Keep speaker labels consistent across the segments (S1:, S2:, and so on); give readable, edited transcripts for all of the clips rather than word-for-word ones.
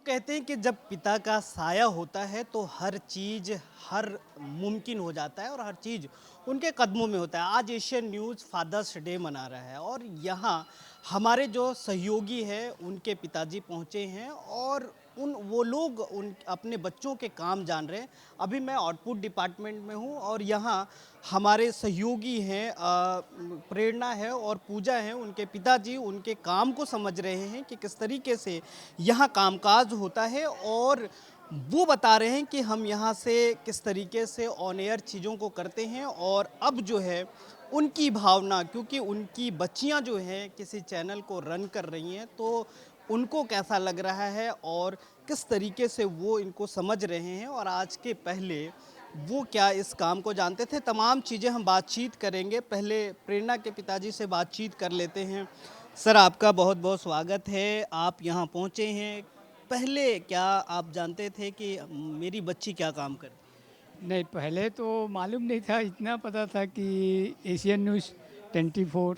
S1: लोग कहते हैं कि जब पिता का साया होता है तो हर चीज़ हर मुमकिन हो जाता है और हर चीज़ उनके कदमों में होता है। आज एशियन न्यूज़ फादर्स डे मना रहा है और यहाँ हमारे जो सहयोगी हैं उनके पिताजी पहुँचे हैं और उन वो लोग उन अपने बच्चों के काम जान रहे हैं। अभी मैं आउटपुट डिपार्टमेंट में हूँ और यहाँ हमारे सहयोगी हैं प्रेरणा है और पूजा है, उनके पिताजी उनके काम को समझ रहे हैं कि किस तरीके से यहाँ कामकाज होता है और वो बता रहे हैं कि हम यहाँ से किस तरीके से ऑन एयर चीज़ों को करते हैं और अब जो है उनकी भावना, क्योंकि उनकी बच्चियाँ जो हैं किसी चैनल को रन कर रही हैं तो उनको कैसा लग रहा है और किस तरीके से वो इनको समझ रहे हैं और आज के पहले वो क्या इस काम को जानते थे, तमाम चीज़ें हम बातचीत करेंगे। पहले प्रेरणा के पिताजी से बातचीत कर लेते हैं। सर, आपका बहुत बहुत स्वागत है, आप यहाँ पहुँचे हैं। पहले क्या आप जानते थे कि मेरी बच्ची क्या काम करती
S2: नहीं, पहले तो मालूम नहीं था। इतना पता था कि एशियन न्यूज़ 24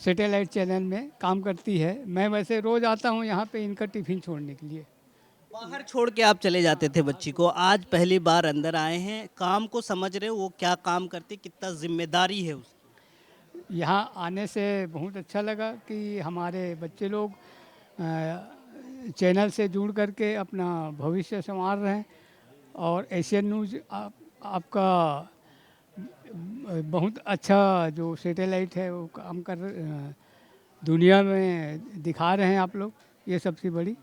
S2: सैटेलाइट चैनल में काम करती है। मैं वैसे रोज़ आता हूँ यहाँ पे इनका टिफ़िन छोड़ने के लिए।
S1: बाहर छोड़ के आप चले जाते थे बच्ची को, आज पहली बार अंदर आए हैं, काम को समझ रहे हो वो क्या काम करती, कितना जिम्मेदारी है उसकी।
S2: यहाँ आने से बहुत अच्छा लगा कि हमारे बच्चे लोग चैनल से जुड़ करके अपना भविष्य संवार रहे हैं। और एशियन न्यूज़ आपका बहुत अच्छा जो सैटेलाइट है वो काम कर दुनिया में दिखा रहे हैं आप लोग। ये सबसे बड़ी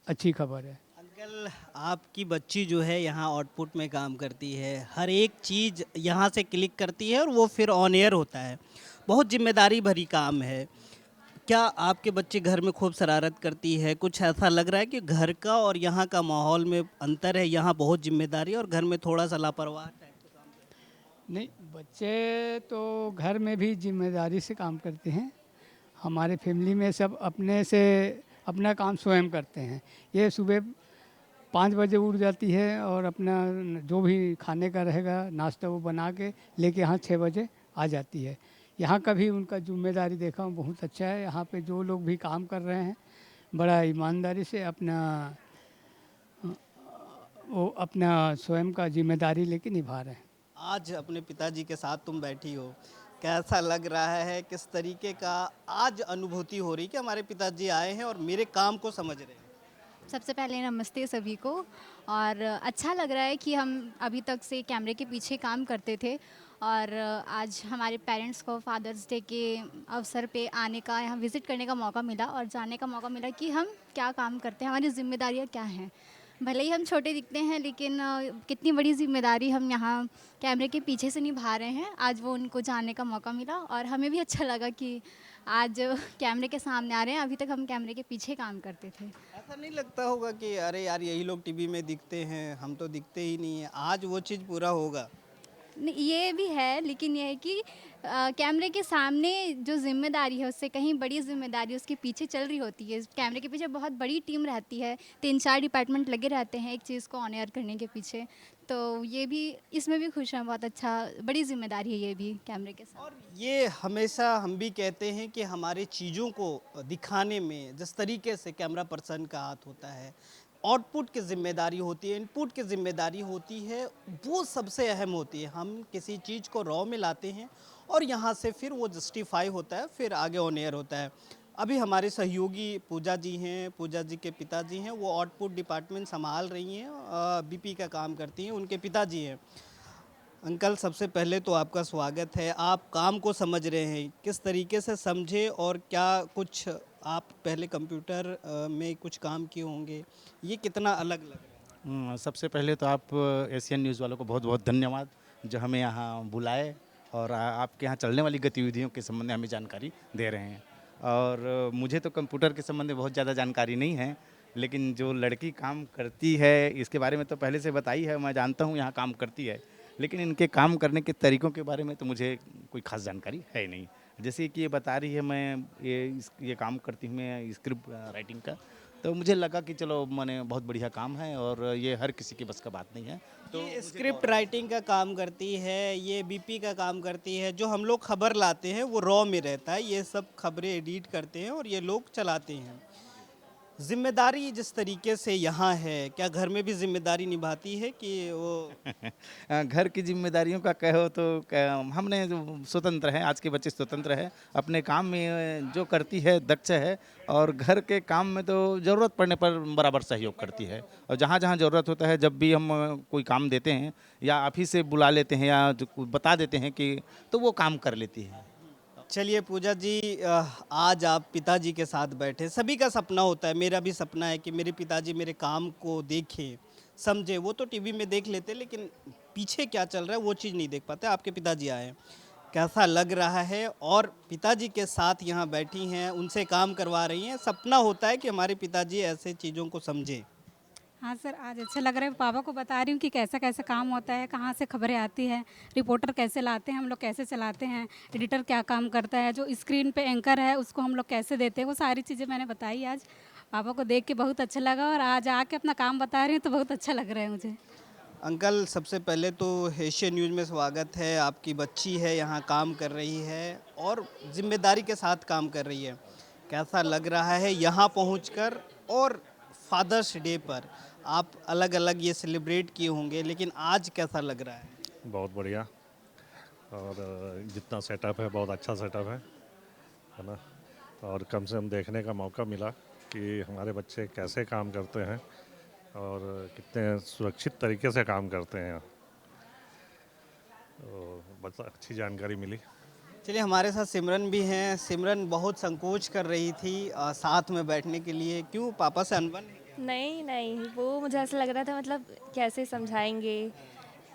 S2: अच्छी खबर है।
S1: अंकल, आपकी बच्ची जो है यहाँ आउटपुट में काम करती है, हर एक चीज़ यहाँ से क्लिक करती है और वो फिर ऑन एयर होता है। बहुत जिम्मेदारी भरी काम है। क्या आपके बच्चे घर में खूब शरारत करती है? कुछ ऐसा लग रहा है कि घर का और यहाँ का माहौल में अंतर है, यहाँ बहुत जिम्मेदारी और घर में थोड़ा सा लापरवाह टाइप का काम करते
S2: नहीं, बच्चे तो घर में भी जिम्मेदारी से काम करते हैं। हमारे फैमिली में सब अपने से अपना काम स्वयं करते हैं। ये सुबह 5 बजे उठ जाती है और अपना जो भी खाने का रहेगा नाश्ता वो बना के लेके यहाँ 6 बजे आ जाती है। यहाँ का भी उनका जिम्मेदारी देखा हूँ, बहुत अच्छा है। यहाँ पे जो लोग भी काम कर रहे हैं बड़ा ईमानदारी से अपना वो अपना स्वयं का जिम्मेदारी लेके निभा रहे हैं।
S1: आज अपने पिताजी के साथ तुम बैठी हो, कैसा लग रहा है? किस तरीके का आज अनुभूति हो रही कि हमारे पिताजी आए हैं और मेरे काम को समझ रहे हैं?
S3: सबसे पहले नमस्ते सभी को। और अच्छा लग रहा है कि हम अभी तक से कैमरे के पीछे काम करते थे और आज हमारे पेरेंट्स को फादर्स डे के अवसर पे आने का, यहाँ विज़िट करने का मौका मिला और जानने का मौका मिला कि हम क्या काम करते हैं, हमारी ज़िम्मेदारियाँ क्या हैं। भले ही हम छोटे दिखते हैं लेकिन कितनी बड़ी ज़िम्मेदारी हम यहाँ कैमरे के पीछे से निभा रहे हैं। आज वो उनको जानने का मौका मिला और हमें भी अच्छा लगा कि आज कैमरे के सामने आ रहे हैं। अभी तक हम कैमरे के पीछे काम करते थे।
S1: ऐसा नहीं लगता होगा कि अरे यार यही लोग टीवी में दिखते हैं, हम तो दिखते ही नहीं है, आज वो चीज़ पूरा होगा?
S3: नहीं, ये भी है लेकिन ये है कि कैमरे के सामने जो ज़िम्मेदारी है उससे कहीं बड़ी ज़िम्मेदारी उसके पीछे चल रही होती है। कैमरे के पीछे बहुत बड़ी टीम रहती है, 3-4 डिपार्टमेंट लगे रहते हैं एक चीज़ को ऑन एयर करने के पीछे। तो ये भी, इसमें भी खुश हैं, बहुत अच्छा, बड़ी ज़िम्मेदारी है ये भी कैमरे के साथ।
S1: और ये हमेशा हम भी कहते हैं कि हमारे चीज़ों को दिखाने में जिस तरीके से कैमरा पर्सन का हाथ होता है, आउटपुट की ज़िम्मेदारी होती है, इनपुट की ज़िम्मेदारी होती है, वो सबसे अहम होती है। हम किसी चीज़ को रॉ में लाते हैं और यहाँ से फिर वो जस्टिफाई होता है, फिर आगे ऑन एयर होता है। अभी हमारे सहयोगी पूजा जी हैं, पूजा जी के पिताजी हैं, वो आउटपुट डिपार्टमेंट संभाल रही हैं, बीपी का काम करती हैं, उनके पिताजी हैं। अंकल, सबसे पहले तो आपका स्वागत है। आप काम को समझ रहे हैं, किस तरीके से समझे और क्या कुछ आप पहले कंप्यूटर में कुछ काम किए होंगे, ये कितना अलग लग रहा है?
S4: सबसे पहले तो आप एशियन न्यूज़ वालों को बहुत बहुत धन्यवाद जो हमें यहाँ बुलाए और आपके यहाँ चलने वाली गतिविधियों के संबंध में हमें जानकारी दे रहे हैं। और मुझे तो कंप्यूटर के संबंध में बहुत ज़्यादा जानकारी नहीं है, लेकिन जो लड़की काम करती है इसके बारे में तो पहले से बताई है, मैं जानता हूँ यहाँ काम करती है। लेकिन इनके काम करने के तरीक़ों के बारे में तो मुझे कोई ख़ास जानकारी है नहीं। जैसे कि ये बता रही है, मैं ये काम करती हूँ मैं स्क्रिप्ट राइटिंग का, तो मुझे लगा कि चलो माने बहुत बढ़िया काम है और ये हर किसी के बस का बात नहीं है। तो
S1: ये स्क्रिप्ट राइटिंग का काम करती है, ये बीपी का काम करती है, जो हम लोग खबर लाते हैं वो रॉ में रहता है, ये सब खबरें एडिट करते हैं और ये लोग चलाते हैं। जिम्मेदारी जिस तरीके से यहाँ है, क्या घर में भी जिम्मेदारी निभाती है कि वो
S4: घर की जिम्मेदारियों का कहो तो हमने जो स्वतंत्र है, आज के बच्चे स्वतंत्र है, अपने काम में जो करती है दक्ष है, और घर के काम में तो ज़रूरत पड़ने पर बराबर सहयोग करती है। और जहाँ जहाँ ज़रूरत होता है, जब भी हम कोई काम देते हैं या आप ही से बुला लेते हैं या बता देते हैं कि, तो वो काम कर लेती है।
S1: चलिए पूजा जी, आज आप पिताजी के साथ बैठे, सभी का सपना होता है, मेरा भी सपना है कि मेरे पिताजी मेरे काम को देखें, समझे। वो तो टीवी में देख लेते, लेकिन पीछे क्या चल रहा है वो चीज़ नहीं देख पाते। आपके पिताजी आए हैं, कैसा लग रहा है? और पिताजी के साथ यहाँ बैठी हैं, उनसे काम करवा रही हैं। सपना होता है कि हमारे पिताजी ऐसे चीज़ों को समझें।
S5: हाँ सर, आज अच्छा लग रहा है। पापा को बता रही हूँ कि कैसा कैसा काम होता है, कहाँ से खबरें आती है, रिपोर्टर कैसे लाते हैं, हम लोग कैसे चलाते हैं, एडिटर क्या काम करता है, जो स्क्रीन पे एंकर है उसको हम लोग कैसे देते हैं, वो सारी चीज़ें मैंने बताई आज। पापा को देख के बहुत अच्छा लगा और आज आके अपना काम बता रही हूँ तो बहुत अच्छा लग रहा है मुझे।
S1: अंकल, सबसे पहले तो एशियन न्यूज़ में स्वागत है। आपकी बच्ची है, यहाँ काम कर रही है और जिम्मेदारी के साथ काम कर रही है। कैसा लग रहा है यहाँ पहुँचकर? और फादर्स डे पर आप अलग अलग ये सेलिब्रेट किए होंगे, लेकिन आज कैसा लग रहा है?
S6: बहुत बढ़िया। और जितना सेटअप है बहुत अच्छा सेटअप है ना। और कम से कम देखने का मौका मिला कि हमारे बच्चे कैसे काम करते हैं और कितने सुरक्षित तरीके से काम करते हैं। तो बस अच्छी जानकारी मिली।
S1: चलिए, हमारे साथ सिमरन भी हैं। सिमरन बहुत संकोच कर रही थी साथ में बैठने के लिए। क्यों, पापा से अनबन है?
S7: नहीं नहीं, वो मुझे ऐसा लग रहा था मतलब कैसे समझाएंगे,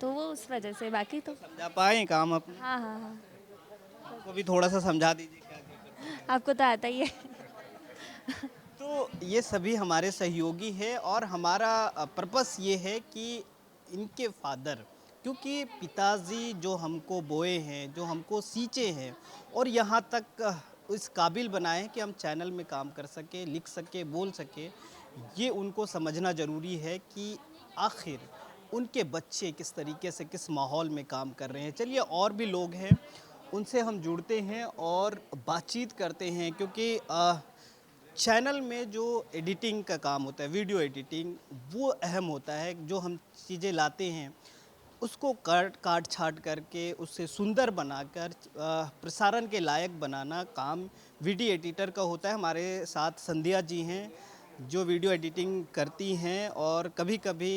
S7: तो वो उस वजह से। बाकी तो
S1: समझा पाए काम अपने?
S7: हाँ हाँ हाँ,
S1: को भी थोड़ा सा समझा दीजिए क्या क्या।
S7: आपको तो आता ही है।
S1: तो ये सभी हमारे सहयोगी हैं और हमारा पर्पस ये है कि इनके फादर, क्योंकि पिताजी जो हमको बोए हैं, जो हमको सींचे हैं और यहाँ तक इस काबिल बनाए हैं कि हम चैनल में काम कर सके, लिख सके, बोल सके, ये उनको समझना ज़रूरी है कि आखिर उनके बच्चे किस तरीके से, किस माहौल में काम कर रहे हैं। चलिए, और भी लोग हैं, उनसे हम जुड़ते हैं और बातचीत करते हैं, क्योंकि चैनल में जो एडिटिंग का काम होता है, वीडियो एडिटिंग, वो अहम होता है। जो हम चीज़ें लाते हैं उसको काट छाट करके उससे सुंदर बनाकर प्रसारण के लायक बनाना काम वीडियो एडिटर का होता है। हमारे साथ संध्या जी हैं जो वीडियो एडिटिंग करती हैं और कभी कभी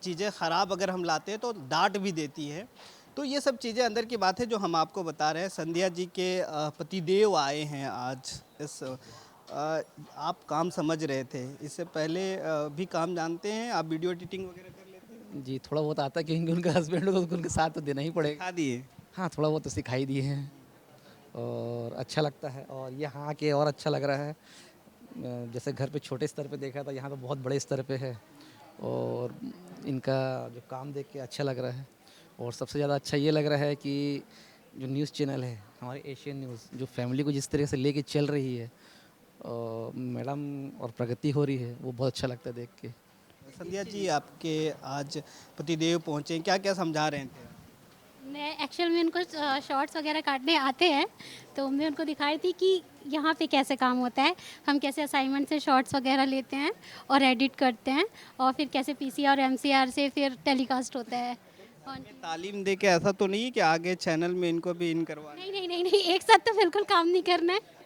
S1: चीज़ें ख़राब अगर हम लाते हैं तो डांट भी देती है। तो ये सब चीज़ें अंदर की बात है जो हम आपको बता रहे हैं। संध्या जी के पतिदेव आए हैं आज। इस आप काम समझ रहे थे, इससे पहले भी काम जानते हैं आप? वीडियो एडिटिंग वगैरह कर लेते हैं?
S8: जी, थोड़ा बहुत आता है क्योंकि उनका हस्बैंड हो तो उनके साथ तो देना ही पड़ेगा।
S1: सिखा दिए?
S8: हाँ, थोड़ा बहुत तो सिखाई दिए हैं और अच्छा लगता है। और यहाँ आके और अच्छा लग रहा है। जैसे घर पे छोटे स्तर पे देखा था, यहाँ पे बहुत बड़े स्तर पे है और इनका जो काम देख के अच्छा लग रहा है। और सबसे ज़्यादा अच्छा ये लग रहा है कि जो न्यूज़ चैनल है हमारे एशियन न्यूज़, जो फैमिली को जिस तरह से लेके चल रही है मैडम, और प्रगति हो रही है, वो बहुत अच्छा लगता है देख के।
S1: संध्या जी, आपके आज पतिदेव पहुँचे, क्या क्या समझा रहे थे?
S9: मैं एक्चुअल में उनको शॉर्ट्स वगैरह काटने आते हैं, तो मैं उनको दिखाई थी कि यहाँ पे कैसे काम होता है, हम कैसे असाइनमेंट से शॉर्ट्स वगैरह लेते हैं और एडिट करते हैं, और फिर कैसे पीसीआर और एमसीआर से फिर टेलीकास्ट होता है। और
S1: तालीम दे के ऐसा तो नहीं है कि आगे चैनल में इनको भी इन करवा?
S9: नहीं नहीं नहीं नहीं, एक साथ तो बिल्कुल काम नहीं करना है।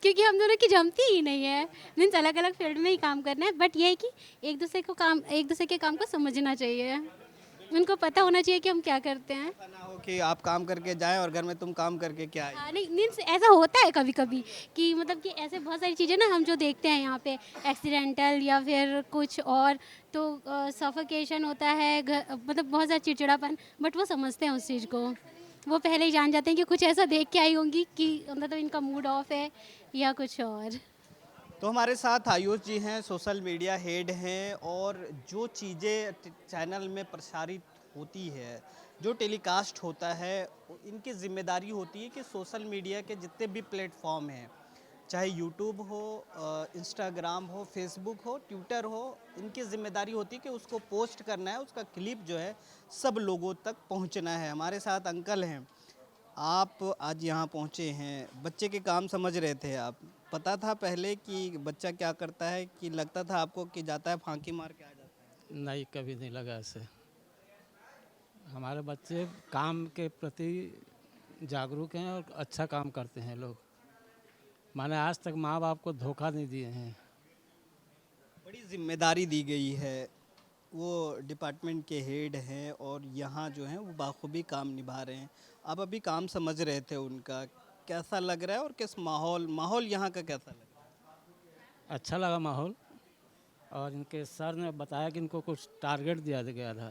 S9: क्योंकि हम दोनों की जमती ही नहीं है, मीन्स अलग अलग फील्ड में ही काम करना है। बट ये है कि एक दूसरे के काम को समझना चाहिए, उनको पता होना चाहिए कि हम क्या करते हैं।
S1: ऐसा ना हो कि आप काम करके जाएं और घर में तुम काम करके क्या आए।
S9: हाँ, नहीं मीन्स ऐसा होता है कभी कभी कि मतलब कि ऐसे बहुत सारी चीज़ें ना हम जो देखते हैं यहाँ पे एक्सीडेंटल या फिर कुछ और, तो सफोकेशन होता है, मतलब बहुत ज़्यादा चिड़चिड़ापन, बट वो समझते हैं उस चीज़ को। वो पहले ही जान जाते हैं कि कुछ ऐसा देख के आई होंगी कि मतलब इनका मूड ऑफ है या कुछ और।
S1: तो हमारे साथ आयुष जी हैं, सोशल मीडिया हेड हैं, और जो चीज़ें चैनल में प्रसारित होती है, जो टेलीकास्ट होता है, इनकी जिम्मेदारी होती है कि सोशल मीडिया के जितने भी प्लेटफॉर्म हैं, चाहे यूट्यूब हो, इंस्टाग्राम हो, फेसबुक हो, ट्विटर हो, इनकी जिम्मेदारी होती है कि उसको पोस्ट करना है, उसका क्लिप जो है सब लोगों तक पहुंचना है। हमारे साथ अंकल हैं। आप आज यहाँ पहुँचे हैं, बच्चे के काम समझ रहे थे आप, पता था पहले कि बच्चा क्या करता है, कि लगता था आपको कि जाता है फांकी मार के आ जाता है?
S10: नहीं, कभी नहीं लगा ऐसे। हमारे बच्चे काम के प्रति जागरूक हैं और अच्छा काम करते हैं लोग। माने आज तक माँ बाप को धोखा नहीं दिए हैं।
S1: बड़ी जिम्मेदारी दी गई है, वो डिपार्टमेंट के हेड हैं और यहाँ जो हैं वो बाखूबी काम निभा रहे हैं। आप अभी काम समझ रहे थे उनका, कैसा लग रहा है और किस माहौल यहाँ का कैसा लग रहा है?
S10: अच्छा लगा माहौल। और इनके सर ने बताया कि इनको कुछ टारगेट दिया गया था।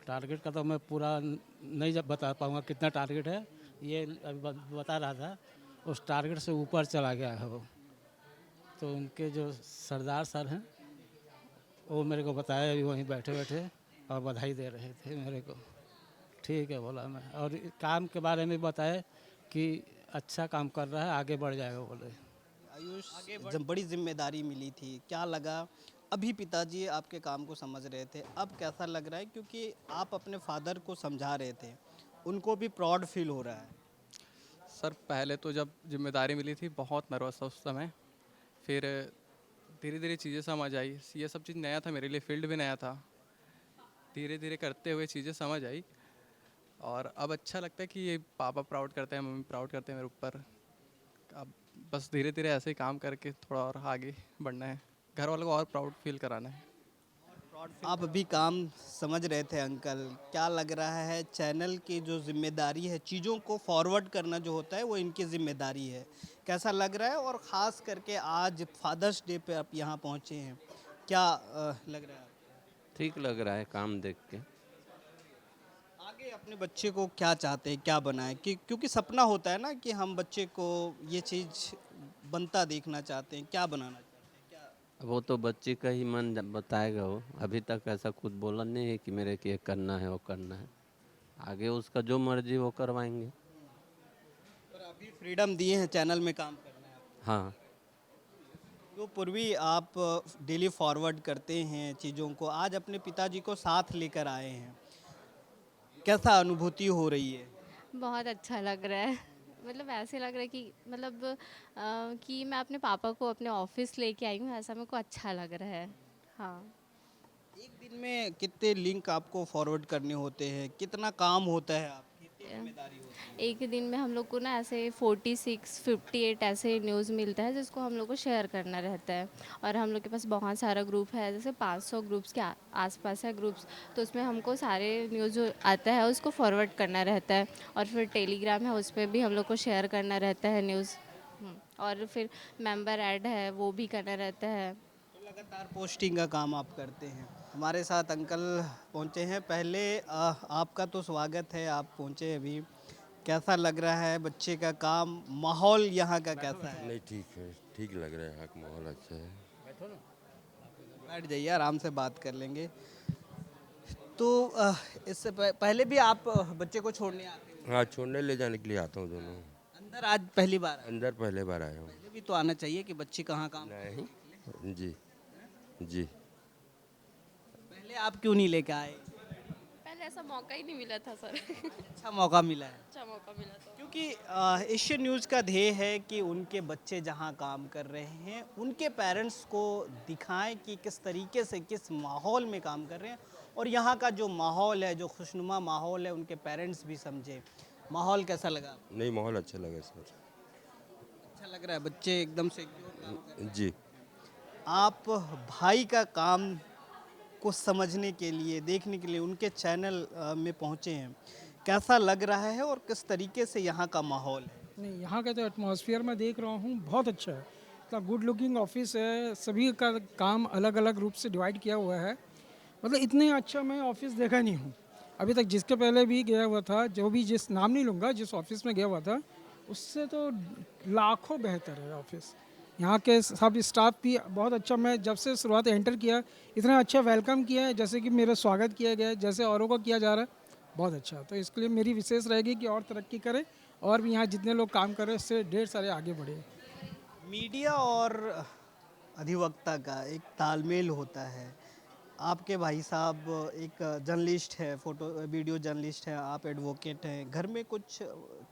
S10: टारगेट का तो मैं पूरा नहीं जब बता पाऊँगा कितना टारगेट है, ये अभी बता रहा था। उस टारगेट से ऊपर चला गया है वो। तो उनके जो सरदार सर हैं वो मेरे को बताया अभी वहीं बैठे बैठे, और बधाई दे रहे थे मेरे को। ठीक है बोला मैं, और काम के बारे में बताया कि अच्छा काम कर रहा है, आगे बढ़ जाएगा बोले।
S1: आयुष, जब बड़ी जिम्मेदारी मिली थी, क्या लगा? अभी पिताजी आपके काम को समझ रहे थे, अब कैसा लग रहा है? क्योंकि आप अपने फादर को समझा रहे थे, उनको भी प्राउड फील हो रहा है।
S11: सर पहले तो जब जिम्मेदारी मिली थी बहुत नर्वस था उस समय, फिर धीरे धीरे चीज़ें समझ आई। ये सब चीज़ नया था मेरे लिए, फील्ड भी नया था। धीरे धीरे करते हुए चीज़ें समझ आई और अब अच्छा लगता है कि ये पापा प्राउड करते हैं, मम्मी प्राउड करते हैं मेरे ऊपर। अब बस धीरे धीरे ऐसे ही काम करके थोड़ा और आगे बढ़ना है, घर वालों को और प्राउड फील कराना है।
S1: आप अभी काम समझ रहे थे अंकल, क्या लग रहा है? चैनल की जो जिम्मेदारी है, चीज़ों को फॉरवर्ड करना जो होता है वो इनकी जिम्मेदारी है, कैसा लग रहा है? और ख़ास करके आज फादर्स डे पे आप यहाँ पहुँचे हैं, क्या लग रहा है आपको?
S12: ठीक लग रहा है काम देख के।
S1: आगे अपने बच्चे को क्या चाहते हैं, क्या बनाए? कि क्योंकि सपना होता है ना कि हम बच्चे को ये चीज़ बनता देखना चाहते हैं, क्या बनाना चाहते हैं?
S12: वो तो बच्चे का ही मन जब बताएगा। वो अभी तक ऐसा कुछ बोला नहीं है कि मेरे को ये करना है वो करना है। आगे उसका जो मर्जी वो करवाएंगे।
S1: पर अभी फ्रीडम दिए हैं, चैनल में काम करना है आपको।
S12: हाँ,
S1: तो पूर्वी आप डेली फॉरवर्ड करते हैं चीज़ों को, आज अपने पिताजी को साथ लेकर आए हैं, कैसा अनुभूति हो रही है?
S7: बहुत अच्छा लग रहा है। मतलब ऐसे लग रहा है कि मतलब कि मैं अपने पापा को अपने ऑफिस लेके आई हूँ, ऐसा मेरे को अच्छा लग रहा है। हाँ।
S1: एक दिन में कितने लिंक आपको फॉरवर्ड करने होते हैं, कितना काम होता है, आपकी कितनी जिम्मेदारी होती है?
S7: एक दिन में हम लोग को ना ऐसे 46, 58 ऐसे न्यूज़ मिलता है जिसको हम लोग को शेयर करना रहता है। और हम लोग के पास बहुत सारा ग्रुप है, जैसे 500 ग्रुप्स के आसपास है ग्रुप्स, तो उसमें हमको सारे न्यूज़ जो आता है उसको फॉरवर्ड करना रहता है। और फिर टेलीग्राम है, उस पर भी हम लोग को शेयर करना रहता है न्यूज़। और फिर मेंबर ऐड है, वो भी करना रहता है।
S1: तो लगातार पोस्टिंग का काम आप करते हैं। हमारे साथ अंकल पहुंचे हैं, पहले आपका तो स्वागत है, आप पहुंचे अभी, कैसा लग रहा है बच्चे का काम? माहौल यहाँ का कैसा है?
S13: नहीं ठीक है, ठीक लग रहा है, यहाँ का माहौल अच्छा है।
S1: बैठ जाइए, आराम से बात कर लेंगे। तो इससे पहले भी आप बच्चे को छोड़ने आते हो?
S13: हाँ, छोड़ने ले जाने के लिए आता हूँ दोनों।
S1: अंदर आज पहली बार आए?
S13: अंदर पहले बार आया हूँ।
S1: पहले भी तो आना चाहिए कि बच्चे कहाँ काम
S13: नहीं जी जी।
S1: पहले आप क्यों नहीं लेके आए?
S7: पहले ऐसा मौका ही नहीं मिला था सर।
S1: अच्छा मौका मिला है,
S7: अच्छा मौका मिला था
S1: क्योंकि एशियन न्यूज़ का ध्येय है कि उनके बच्चे जहां काम कर रहे हैं उनके पेरेंट्स को दिखाएं कि किस तरीके से, किस माहौल में काम कर रहे हैं, और यहाँ का जो माहौल है, जो खुशनुमा माहौल है, उनके पेरेंट्स भी समझे। माहौल कैसा लगा?
S13: नहीं, माहौल अच्छा लगा सर।
S1: अच्छा लग रहा है, बच्चे एकदम से काम कर रहे हैं।
S13: जी।
S1: आप भाई का काम को समझने के लिए, देखने के लिए उनके चैनल में पहुँचे हैं, कैसा लग रहा है और किस तरीके से यहाँ का माहौल है?
S14: नहीं, यहाँ का तो एटमॉस्फेयर मैं देख रहा हूँ बहुत अच्छा है। इतना गुड लुकिंग ऑफिस है, सभी का काम अलग अलग रूप से डिवाइड किया हुआ है। मतलब इतने अच्छा मैं ऑफिस देखा नहीं हूँ अभी तक। जिसके पहले भी गया हुआ था, जो भी, जिस नाम नहीं लूँगा, जिस ऑफिस में गया हुआ था, उससे तो लाखों बेहतर है ऑफिस। यहाँ के सब स्टाफ भी बहुत अच्छा। मैं जब से शुरुआत एंटर किया, इतना अच्छा वेलकम किया है, जैसे कि मेरा स्वागत किया गया है, जैसे औरों को किया जा रहा है, बहुत अच्छा। तो इसके लिए मेरी विशेष रहेगी कि और तरक्की करें, और भी यहाँ जितने लोग काम कर रहे हैं इससे ढेर सारे आगे बढ़े।
S1: मीडिया और अधिवक्ता का एक तालमेल होता है। आपके भाई साहब एक जर्नलिस्ट है, फोटो वीडियो जर्नलिस्ट है, आप एडवोकेट हैं, घर में कुछ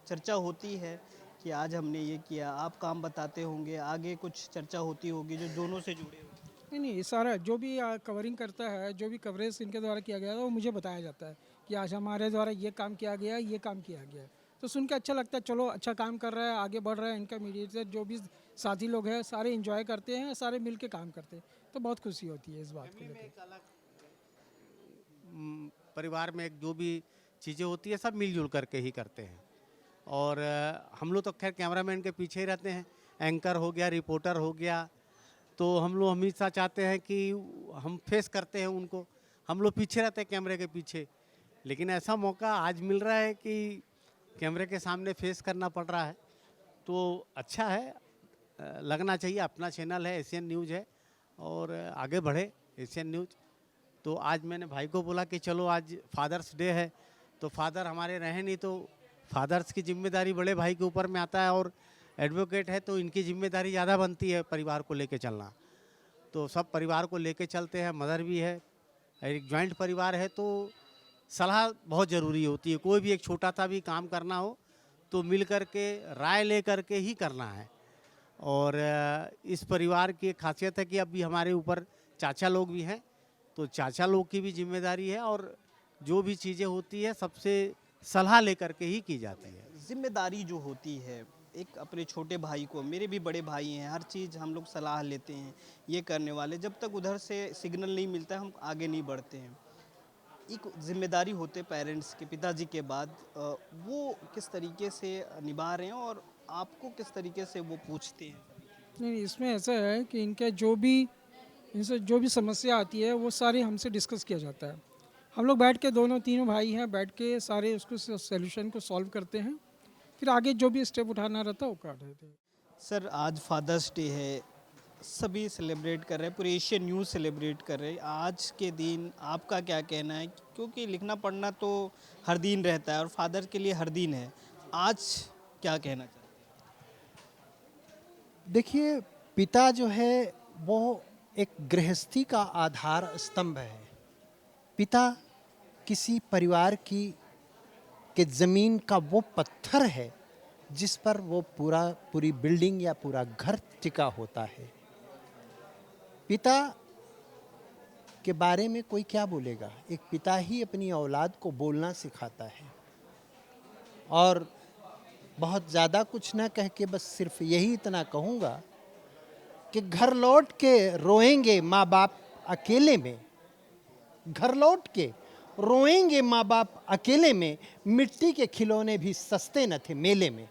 S1: चर्चा होती है कि आज हमने ये किया, आप काम बताते होंगे, आगे कुछ चर्चा होती होगी जो दोनों से जुड़े हो?
S14: नहीं, ये सारा जो भी कवरिंग करता है, जो भी कवरेज इनके द्वारा किया गया है, वो मुझे बताया जाता है कि आज हमारे द्वारा ये काम किया गया, ये काम किया गया। तो सुन के अच्छा लगता है, चलो अच्छा काम कर रहा है, आगे बढ़ रहा है। इनका मीडिएटर जो भी साथी लोग हैं सारे इंजॉय करते हैं, सारे मिल के काम करते हैं, तो बहुत खुशी होती है इस बात को लेकर।
S15: परिवार में एक जो भी चीज़ें होती है सब मिलजुल करके ही करते हैं। और हम लोग तो खैर कैमरामैन के पीछे ही रहते हैं, एंकर हो गया, रिपोर्टर हो गया, तो हम लोग हमेशा चाहते हैं कि हम फेस करते हैं उनको, हम लोग पीछे रहते हैं कैमरे के पीछे। लेकिन ऐसा मौका आज मिल रहा है कि कैमरे के सामने फेस करना पड़ रहा है, तो अच्छा है, लगना चाहिए। अपना चैनल है, एशियन न्यूज़ है, और आगे बढ़े एशियन न्यूज़। तो आज मैंने भाई को बोला कि चलो आज फादर्स डे है, तो फादर हमारे रहे नहीं, तो फादर्स की जिम्मेदारी बड़े भाई के ऊपर में आता है, और एडवोकेट है तो इनकी जिम्मेदारी ज़्यादा बनती है परिवार को लेके चलना। तो सब परिवार को लेके चलते हैं, मदर भी है, एक जॉइंट परिवार है, तो सलाह बहुत ज़रूरी होती है। कोई भी एक छोटा सा भी काम करना हो तो मिल कर के राय ले कर के ही करना है। और इस परिवार की एक खासियत है कि अभी हमारे ऊपर चाचा लोग भी हैं, तो चाचा लोग की भी जिम्मेदारी है, और जो भी चीज़ें होती है सबसे सलाह लेकर के ही की जाती है।
S1: जिम्मेदारी जो होती है, एक अपने छोटे भाई को, मेरे भी बड़े भाई हैं, हर चीज़ हम लोग सलाह लेते हैं, ये करने वाले, जब तक उधर से सिग्नल नहीं मिलता है हम आगे नहीं बढ़ते हैं। एक जिम्मेदारी होते पेरेंट्स के, पिताजी के बाद, वो किस तरीके से निभा रहे हैं और आपको किस तरीके से वो पूछते हैं?
S14: नहीं, इसमें ऐसा है कि इनसे जो भी समस्या आती है वो सारी हमसे डिस्कस किया जाता है। हम लोग बैठ के, दोनों तीनों भाई हैं, बैठ के सारे उसको सोल्यूशन को सॉल्व करते हैं, फिर आगे जो भी स्टेप उठाना रहता है वो कर देते हैं।
S1: सर, आज फादर्स डे है, सभी सेलिब्रेट कर रहे हैं, पूरे एशियन न्यूज़ सेलिब्रेट कर रहे हैं। आज के दिन आपका क्या कहना है? क्योंकि लिखना पढ़ना तो हर दिन रहता है और फादर के लिए हर दिन है, आज क्या कहना चाहते हैं?
S16: देखिए, पिता जो है वो एक गृहस्थी का आधार स्तंभ है। पिता किसी परिवार के ज़मीन का वो पत्थर है जिस पर वो पूरी बिल्डिंग या पूरा घर टिका होता है। पिता के बारे में कोई क्या बोलेगा? एक पिता ही अपनी औलाद को बोलना सिखाता है। और बहुत ज़्यादा कुछ ना कह के बस सिर्फ यही इतना कहूँगा कि घर लौट के रोएंगे माँ बाप अकेले में, घर लौट के रोएंगे माँ बाप अकेले में, मिट्टी के खिलौने भी सस्ते न थे मेले में।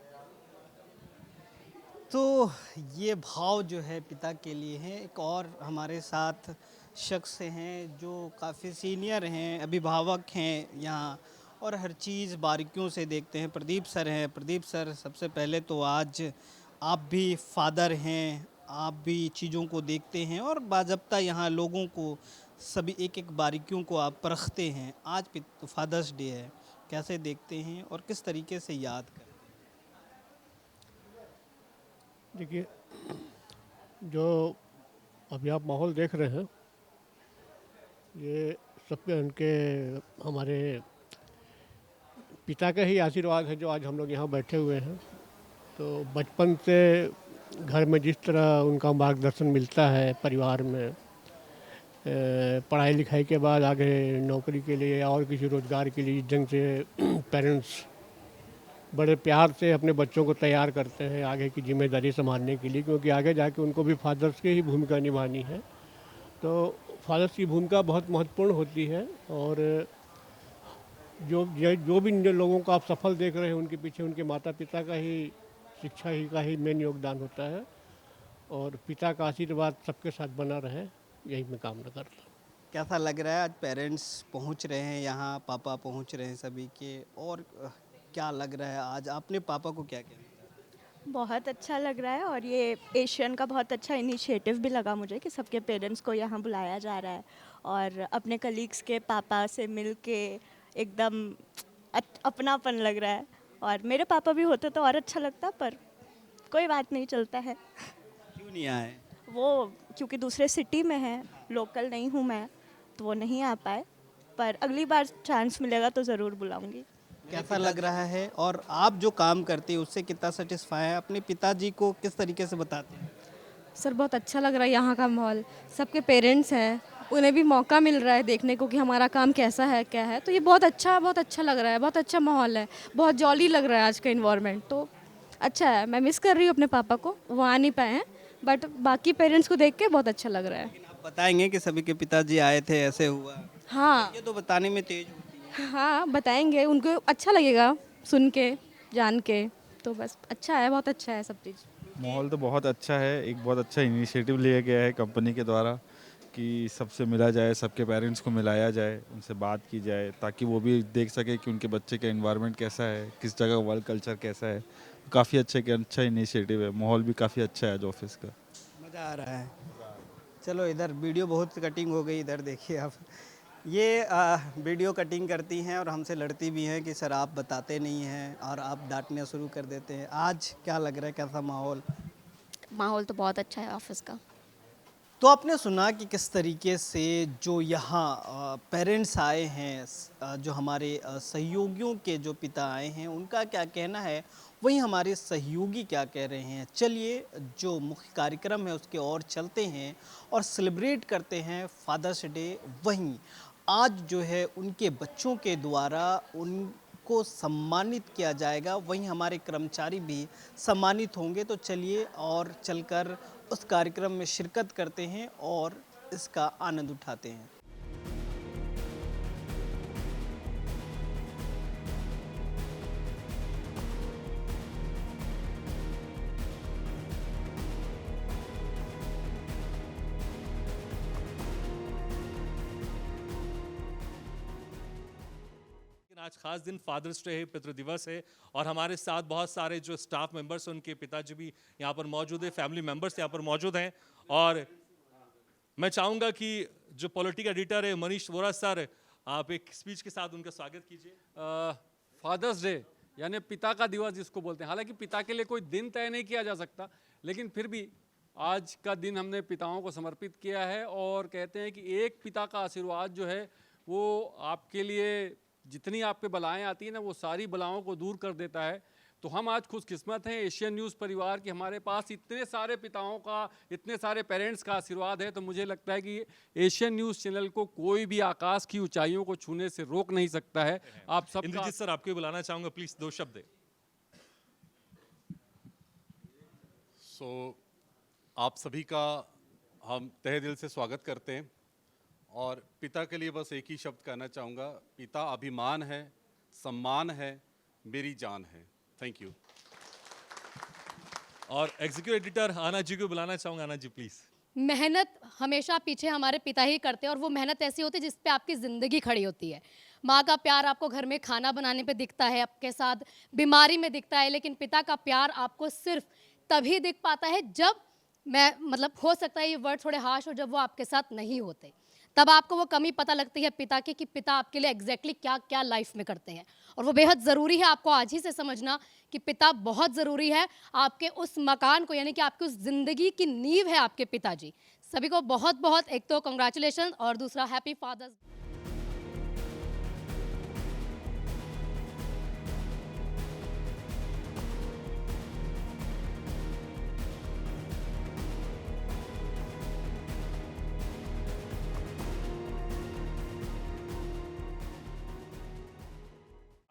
S1: तो ये भाव जो है पिता के लिए है। एक और हमारे साथ शख्स हैं जो काफ़ी सीनियर हैं, अभिभावक हैं यहाँ, और हर चीज़ बारीकियों से देखते हैं। प्रदीप सर हैं। प्रदीप सर, सबसे पहले तो आज आप भी फादर हैं, आप भी चीज़ों को देखते हैं और बाज़ाब्ता यहाँ लोगों को सभी एक एक बारीकियों को आप परखते हैं। आज फादर्स डे है, कैसे देखते हैं और किस तरीके से याद करें?
S17: देखिए, जो अभी आप माहौल देख रहे हैं, ये सबके उनके हमारे पिता का ही आशीर्वाद है जो आज हम लोग यहाँ बैठे हुए हैं। तो बचपन से घर में जिस तरह उनका मार्गदर्शन मिलता है परिवार में, पढ़ाई लिखाई के बाद आगे नौकरी के लिए और किसी रोज़गार के लिए जंग से पेरेंट्स बड़े प्यार से अपने बच्चों को तैयार करते हैं आगे की जिम्मेदारी संभालने के लिए, क्योंकि आगे जाके उनको भी फादर्स की ही भूमिका निभानी है। तो फादर्स की भूमिका बहुत महत्वपूर्ण होती है, और जो भी लोगों को आप सफल देख रहे हैं उनके पीछे उनके माता पिता का ही शिक्षा ही का ही मेन योगदान होता है, और पिता का आशीर्वाद सबके साथ बना रहे, यही मैं कामना करता हूँ।
S1: कैसा लग रहा है आज पेरेंट्स पहुँच रहे हैं यहाँ, पापा पहुँच रहे हैं सभी के, और क्या लग रहा है आज आपने पापा को क्या कहना?
S18: बहुत अच्छा लग रहा है, और ये एशियन का बहुत अच्छा इनिशिएटिव भी लगा मुझे कि सबके पेरेंट्स को यहाँ बुलाया जा रहा है, और अपने कलीग्स के पापा से मिल के एकदम अपनापन लग रहा है। और मेरे पापा भी होते तो और अच्छा लगता, पर कोई बात नहीं, चलता है।
S1: क्यों नहीं आए?
S18: वो क्योंकि दूसरे सिटी में है, लोकल नहीं हूँ मैं, तो वो नहीं आ पाए, पर अगली बार चांस मिलेगा तो ज़रूर बुलाऊंगी।
S1: कैसा लग रहा है और आप जो काम करते हैं उससे कितना सेटिस्फाई है, अपने पिताजी को किस तरीके से बताते हैं?
S18: सर बहुत अच्छा लग रहा है यहाँ का माहौल, सबके पेरेंट्स हैं, उन्हें भी मौका मिल रहा है देखने को कि हमारा काम कैसा है क्या है, तो ये बहुत अच्छा लग रहा है, बहुत अच्छा माहौल है, बहुत जॉली लग रहा है आज का इन्वायरमेंट, तो अच्छा है। मैं मिस कर रही हूँ अपने पापा को, वो आ नहीं पाए हैं, बट बाकी पेरेंट्स को देख के बहुत अच्छा लग रहा है।
S1: आप बताएंगे कि सभी के पिताजी आए थे, ऐसे हुआ?
S18: हाँ
S1: ये तो बताने में तेज होती है।
S18: हाँ बताएंगे, उनको अच्छा लगेगा सुन के जान के, तो बस अच्छा है, बहुत अच्छा है सब चीज़।
S19: माहौल तो बहुत अच्छा है। एक बहुत अच्छा इनिशिएटिव लिया गया है कंपनी के द्वारा कि सबसे मिला जाए, सबके पेरेंट्स को मिलाया जाए, उनसे बात की जाए ताकि वो भी देख सके कि उनके बच्चे का एनवायरनमेंट कैसा है, किस जगह वर्क कल्चर कैसा है। काफ़ी अच्छा इनिशिएटिव है, माहौल भी काफ़ी अच्छा है आज ऑफिस का।
S1: मज़ा आ रहा है। चलो इधर वीडियो बहुत कटिंग हो गई, इधर देखिए आप। ये वीडियो कटिंग करती हैं और हमसे लड़ती भी हैं कि सर आप बताते नहीं हैं और आप डांटना शुरू कर देते हैं। आज क्या लग रहा है, कैसा माहौल?
S20: माहौल तो बहुत अच्छा है ऑफिस का।
S1: तो आपने सुना कि किस तरीके से जो यहाँ पेरेंट्स आए हैं, जो हमारे सहयोगियों के जो पिता आए हैं, उनका क्या कहना है, वहीं हमारे सहयोगी क्या कह रहे हैं। चलिए जो मुख्य कार्यक्रम है उसके और चलते हैं और सेलिब्रेट करते हैं फादर्स डे। वहीं आज जो है उनके बच्चों के द्वारा उनको सम्मानित किया जाएगा, वहीं हमारे कर्मचारी भी सम्मानित होंगे। तो चलिए और चलकर उस कार्यक्रम में शिरकत करते हैं और इसका आनंद उठाते हैं।
S21: आज खास दिन फादर्स डे है, पितृ दिवस है और हमारे साथ बहुत सारे जो स्टाफ मेंबर्स हैं, उनके पिताजी भी यहाँ पर मौजूद है, फैमिली मेंबर्स यहाँ पर मौजूद हैं। और मैं चाहूँगा कि जो पॉलिटिकल एडिटर है मनीष वोरा सर, आप एक स्पीच के साथ उनका स्वागत कीजिए।
S22: फादर्स डे यानी पिता का दिवस जिसको बोलते हैं, हालांकि पिता के लिए कोई दिन तय नहीं किया जा सकता, लेकिन फिर भी आज का दिन हमने पिताओं को समर्पित किया है और कहते हैं कि एक पिता का आशीर्वाद जो है वो आपके लिए जितनी आप पे बलाएं आती हैं ना, वो सारी बलाओं को दूर कर देता है। तो हम आज खुशकिस्मत हैं एशियन न्यूज़ परिवार कि हमारे पास इतने सारे पिताओं का, इतने सारे पेरेंट्स का आशीर्वाद है। तो मुझे लगता है कि एशियन न्यूज़ चैनल को कोई भी आकाश की ऊंचाइयों को छूने से रोक नहीं सकता है। आप सब
S21: इंद्रजीत सर आपको बुलाना चाहूँगा, प्लीज़ 2 शब्द।
S23: आप सभी का हम तहे दिल से स्वागत करते हैं और पिता के लिए बस एक ही शब्द कहना चाहूँगा, पिता अभिमान है, सम्मान है, मेरी जान है। Thank you.
S21: और एग्जीक्यूटिव एडिटर आना जी को बुलाना चाहूँगा। आना जी प्लीज़।
S24: मेहनत हमेशा पीछे हमारे पिता ही करते हैं और वो मेहनत ऐसी होती है जिस पे आपकी ज़िंदगी खड़ी होती है। माँ का प्यार आपको घर में खाना बनाने पे दिखता है, आपके साथ बीमारी में दिखता है, लेकिन पिता का प्यार आपको सिर्फ तभी दिख पाता है जब हो सकता है ये वर्ड थोड़े हार्श हो, जब वो आपके साथ नहीं होते, तब आपको वो कमी पता लगती है पिता की कि पिता आपके लिए एग्जैक्टली क्या क्या लाइफ में करते हैं। और वो बेहद ज़रूरी है आपको आज ही से समझना कि पिता बहुत ज़रूरी है आपके उस मकान को, यानी कि आपकी उस ज़िंदगी की नींव है आपके पिताजी। सभी को बहुत बहुत एक तो कंग्रेचुलेशन और दूसरा हैप्पी फादर्स।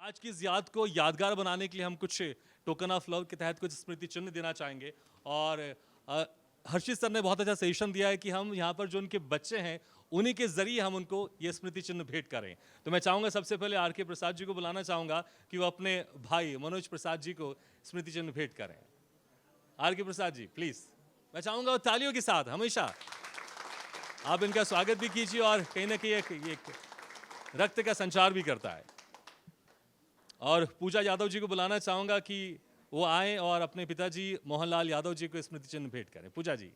S21: आज की इस याद को यादगार बनाने के लिए हम कुछ टोकन ऑफ लव के तहत कुछ स्मृति चिन्ह देना चाहेंगे। और हर्षित सर ने बहुत अच्छा सजेशन दिया है कि हम यहाँ पर जो उनके बच्चे हैं उन्हीं के जरिए हम उनको ये स्मृति चिन्ह भेंट करें। तो मैं चाहूँगा सबसे पहले आर.के. प्रसाद जी को बुलाना चाहूँगा कि वो अपने भाई मनोज प्रसाद जी को स्मृति चिन्ह भेंट करें। आर.के. प्रसाद जी प्लीज़, मैं चाहूँगा तालियों के साथ हमेशा आप इनका स्वागत भी कीजिए और कहीं ना कहीं एक रक्त का संचार भी करता है। और पूजा यादव जी को बुलाना चाहूँगा कि वो आए और अपने पिताजी मोहनलाल यादव जी को स्मृति चिन्ह भेंट करें। पूजा जी,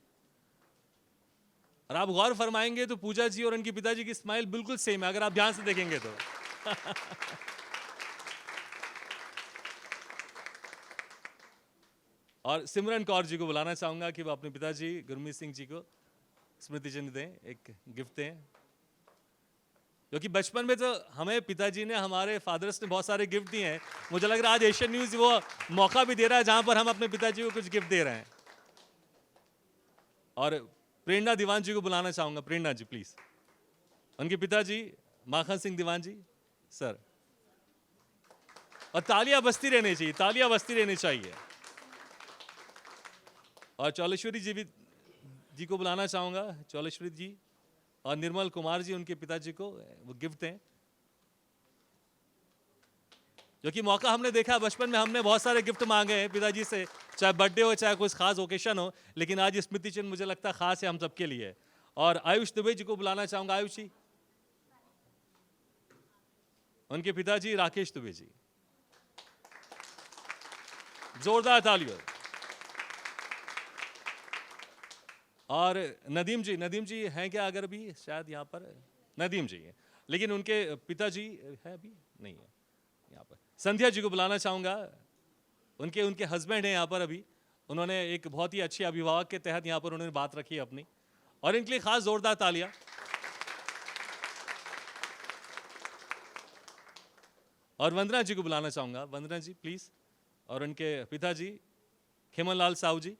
S21: और आप गौर फरमाएंगे तो पूजा जी और उनके पिताजी की स्माइल बिल्कुल सेम है, अगर आप ध्यान से देखेंगे तो। और सिमरन कौर जी को बुलाना चाहूँगा कि वो अपने पिताजी गुरमीत सिंह जी को स्मृति चिन्ह दें, एक गिफ्ट दें। क्योंकि बचपन में तो हमें पिताजी ने, हमारे फादर्स ने बहुत सारे गिफ्ट दिए हैं। मुझे लग रहा है आज एशियन न्यूज़ वो मौका भी दे रहा है जहां पर हम अपने पिताजी को कुछ गिफ्ट दे रहे हैं। और प्रेरणा दीवान जी को बुलाना चाहूंगा। प्रेरणा जी प्लीज, उनके पिताजी माखन सिंह दीवान जी सर। और तालियां बजती रहनी चाहिए, तालियां बजती रहनी चाहिए। और चौलेश्वरी जी को बुलाना चाहूंगा। चौलेश्वरी जी और निर्मल कुमार जी, उनके पिताजी को वो गिफ्ट दें। क्योंकि मौका हमने देखा बचपन में, हमने बहुत सारे गिफ्ट मांगे हैं पिताजी से, चाहे बर्थडे हो चाहे कोई खास ओकेशन हो, लेकिन आज स्मृति चिन्ह मुझे लगता है खास है हम सबके लिए। और आयुष दुबे जी को बुलाना चाहूंगा। आयुष जी, उनके पिताजी राकेश दुबे जी, जोरदार तालियों। और नदीम जी हैं क्या अगर भी, शायद यहाँ पर नदीम जी हैं, लेकिन उनके पिताजी है अभी नहीं है यहाँ पर। संध्या जी को बुलाना चाहूँगा। उनके हस्बैंड हैं यहाँ पर अभी। उन्होंने एक बहुत ही अच्छी अभिभावक के तहत यहाँ पर उन्होंने बात रखी अपनी, और इनके लिए खास जोरदार तालियां। और वंदना जी को बुलाना चाहूँगा। वंदना जी प्लीज। और उनके पिताजी खेमन लाल साहू जी।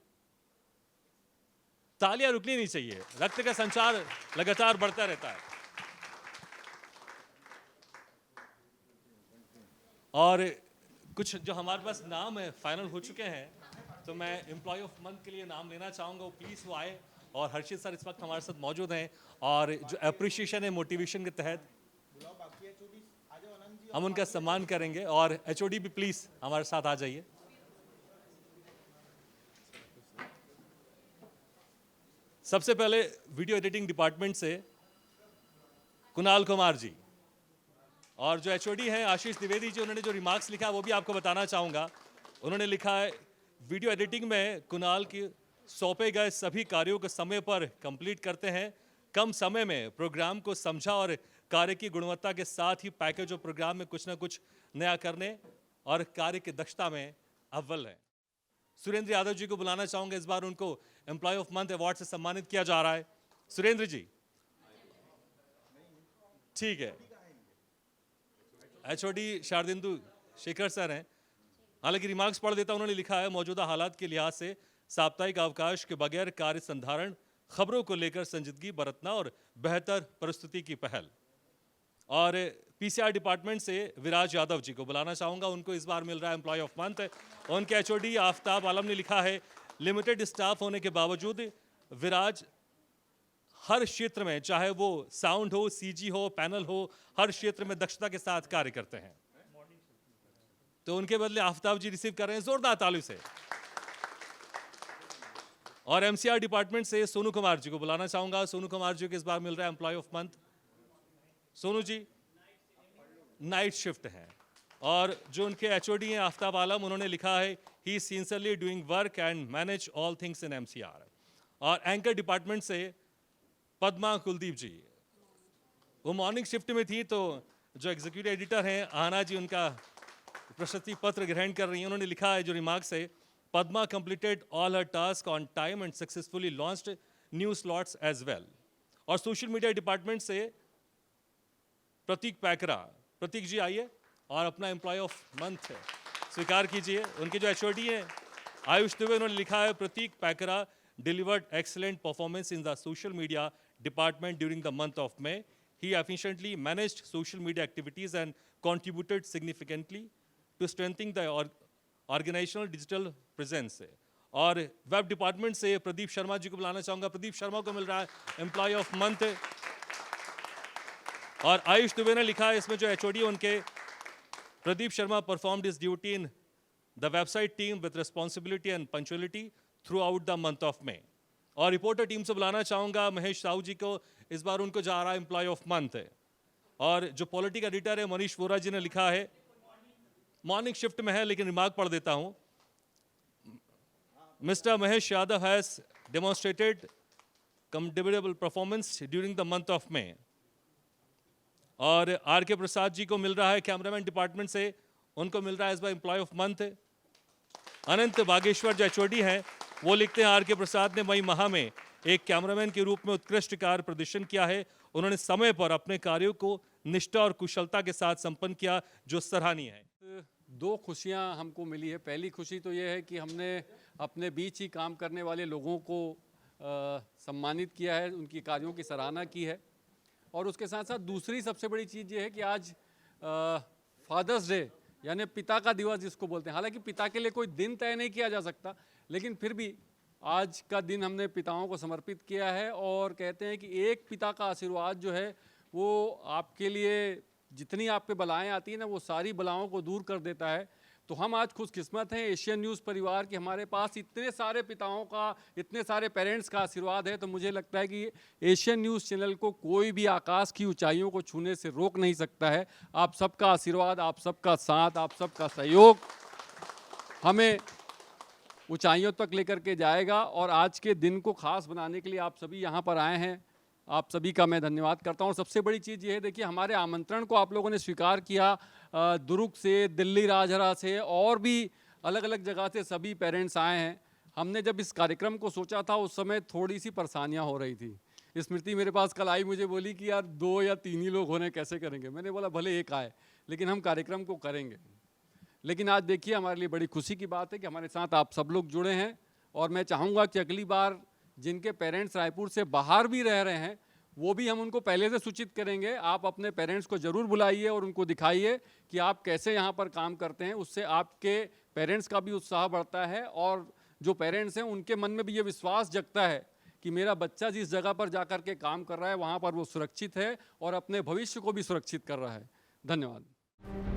S21: तालियां रुकनी नहीं चाहिए, रक्त का संचार लगातार बढ़ता रहता है। और कुछ जो हमारे पास नाम है फाइनल हो चुके हैं, तो मैं एम्प्लॉय ऑफ मंथ के लिए नाम लेना चाहूँगा। वो प्लीज़ वो आए। और हर्षित सर इस वक्त हमारे साथ मौजूद हैं, और जो अप्रिशिएशन है मोटिवेशन के तहत हम उनका सम्मान करेंगे। और HOD भी प्लीज़ हमारे साथ आ जाइए। सबसे पहले वीडियो एडिटिंग डिपार्टमेंट से कुणाल कुमार जी, और जो HOD हैं आशीष द्विवेदी जी, उन्होंने जो रिमार्क्स लिखा है वो भी आपको बताना चाहूँगा। उन्होंने लिखा है, वीडियो एडिटिंग में कुणाल की सौंपे गए सभी कार्यों को समय पर कंप्लीट करते हैं। कम समय में प्रोग्राम को समझा और कार्य की गुणवत्ता के साथ ही पैकेज और प्रोग्राम में कुछ ना कुछ नया करने और कार्य की दक्षता में अव्वल है। सुरेंद्र यादव जी को बुलाना चाहूँगा। इस बार उनको एम्प्लॉय ऑफ मंथ अवार्ड से सम्मानित किया जा रहा है। सुरेंद्र जी ठीक है। HOD शारदिंदु शेखर सर हैं। हालांकि रिमार्क्स पढ़ देता, उन्होंने लिखा है, मौजूदा हालात के लिहाज से साप्ताहिक अवकाश के बगैर कार्य संधारण, खबरों को लेकर संजीदगी बरतना और बेहतर परिस्थिति की पहल। और PCR डिपार्टमेंट से विराज यादव जी को बुलाना चाहूँगा। उनको इस बार मिल रहा है एम्प्लॉय ऑफ मंथ। उनके HOD आफ्ताब आलम ने लिखा है, लिमिटेड स्टाफ होने के बावजूद विराज हर क्षेत्र में, चाहे वो साउंड हो, CG हो, पैनल हो, हर क्षेत्र में दक्षता के साथ कार्य करते हैं। तो उनके बदले आफ्ताब जी रिसीव कर रहे हैं जोरदार तालियों से। और MCR डिपार्टमेंट से सोनू कुमार जी को बुलाना चाहूंगा। सोनू कुमार जी को इस बार मिल रहा है employee of month. Sonu ji night shift है। और जो उनके HOD हैं आफ्ताब आलम, उन्होंने लिखा है, he sincerely doing work and manage all things in MCR। और एंकर डिपार्टमेंट से पद्मा कुलदीप जी, वो मॉर्निंग शिफ्ट में थी, तो जो एग्जीक्यूटिव एडिटर हैं आना जी उनका प्रशस्ति पत्र ग्रहण कर रही हैं। उन्होंने लिखा है जो रिमार्क्स है, Padma completed all her task on time and successfully launched new slots as well. और सोशल मीडिया डिपार्टमेंट से प्रतीक पैकरा। प्रतीक जी आइए और अपना एम्प्लॉय ऑफ मंथ स्वीकार कीजिए। उनके जो HOD हैं आयुष दुबे, उन्होंने लिखा है, प्रतीक Paikra delivered excellent performance in the social media department during the month of May. He efficiently managed social media activities and contributed significantly to strengthening the organizational digital presence. और web department से प्रदीप शर्मा जी को बुलाना चाहूँगा। प्रदीप शर्मा को मिल रहा है एम्प्लॉय ऑफ मंथ। और आयुष दुबे ने लिखा है इसमें जो HOD उनके, Pradeep Sharma performed his duty in the website team with responsibility and punctuality throughout the month of May. और रिपोर्टर टीम से बुलाना चाहूँगा महेश साहू जी को। इस बार उनको जा रहा है एम्प्लॉय ऑफ मंथ। और जो पॉलिटिक एडिटर है मनीष वोरा जी ने लिखा है, मॉर्निंग शिफ्ट में है लेकिन रिमार्क पढ़ देता हूँ, mister Mahesh Yadav has demonstrated commendable performance during the month of May. और RK प्रसाद जी को मिल रहा है कैमरामैन डिपार्टमेंट से, उनको मिल रहा है इस बार एम्प्लॉय ऑफ मंथ। अनंत बागेश्वर जो HOD हैं, वो लिखते हैं, RK प्रसाद ने मई माह में एक कैमरामैन के रूप में उत्कृष्ट कार्य प्रदर्शन किया है। उन्होंने समय पर अपने कार्यों को निष्ठा और कुशलता के साथ संपन्न किया, जो सराहनीय है।
S22: दो खुशियां हमको मिली है। पहली खुशी तो ये है कि हमने अपने बीच ही काम करने वाले लोगों को सम्मानित किया है, उनकी कार्यों की सराहना की है। और उसके साथ साथ दूसरी सबसे बड़ी चीज़ ये है कि आज फादर्स डे यानी पिता का दिवस जिसको बोलते हैं, हालांकि पिता के लिए कोई दिन तय नहीं किया जा सकता, लेकिन फिर भी आज का दिन हमने पिताओं को समर्पित किया है। और कहते हैं कि एक पिता का आशीर्वाद जो है वो आपके लिए जितनी आप पे बलाएँ आती हैं ना, वो सारी बलाओं को दूर कर देता है। तो हम आज खुशकिस्मत हैं एशियन न्यूज़ परिवार कि हमारे पास इतने सारे पिताओं का, इतने सारे पेरेंट्स का आशीर्वाद है। तो मुझे लगता है कि एशियन न्यूज़ चैनल को कोई भी आकाश की ऊंचाइयों को छूने से रोक नहीं सकता है। आप सबका आशीर्वाद, आप सबका साथ, आप सबका सहयोग हमें ऊंचाइयों तक लेकर के जाएगा। और आज के दिन को खास बनाने के लिए आप सभी यहाँ पर आए हैं, आप सभी का मैं धन्यवाद करता हूँ। और सबसे बड़ी चीज़ ये है, देखिए हमारे आमंत्रण को आप लोगों ने स्वीकार किया। दुर्ग से, दिल्ली राजहरा से और भी अलग अलग जगह से सभी पेरेंट्स आए हैं। हमने जब इस कार्यक्रम को सोचा था उस समय थोड़ी सी परेशानियाँ हो रही थी। स्मृति मेरे पास कल आई, मुझे बोली कि यार 2 या 3 ही लोग होने कैसे करेंगे। मैंने बोला भले एक आए, लेकिन हम कार्यक्रम को करेंगे। लेकिन आज देखिए हमारे लिए बड़ी खुशी की बात है कि हमारे साथ आप सब लोग जुड़े हैं। और मैं चाहूँगा कि अगली बार जिनके पेरेंट्स रायपुर से बाहर भी रह रहे हैं, वो भी हम उनको पहले से सूचित करेंगे। आप अपने पेरेंट्स को ज़रूर बुलाइए और उनको दिखाइए कि आप कैसे यहाँ पर काम करते हैं। उससे आपके पेरेंट्स का भी उत्साह बढ़ता है और जो पेरेंट्स हैं उनके मन में भी ये विश्वास जगता है कि मेरा बच्चा जिस जगह पर जा कर के काम कर रहा है वहाँ पर वो सुरक्षित है और अपने भविष्य को भी सुरक्षित कर रहा है। धन्यवाद।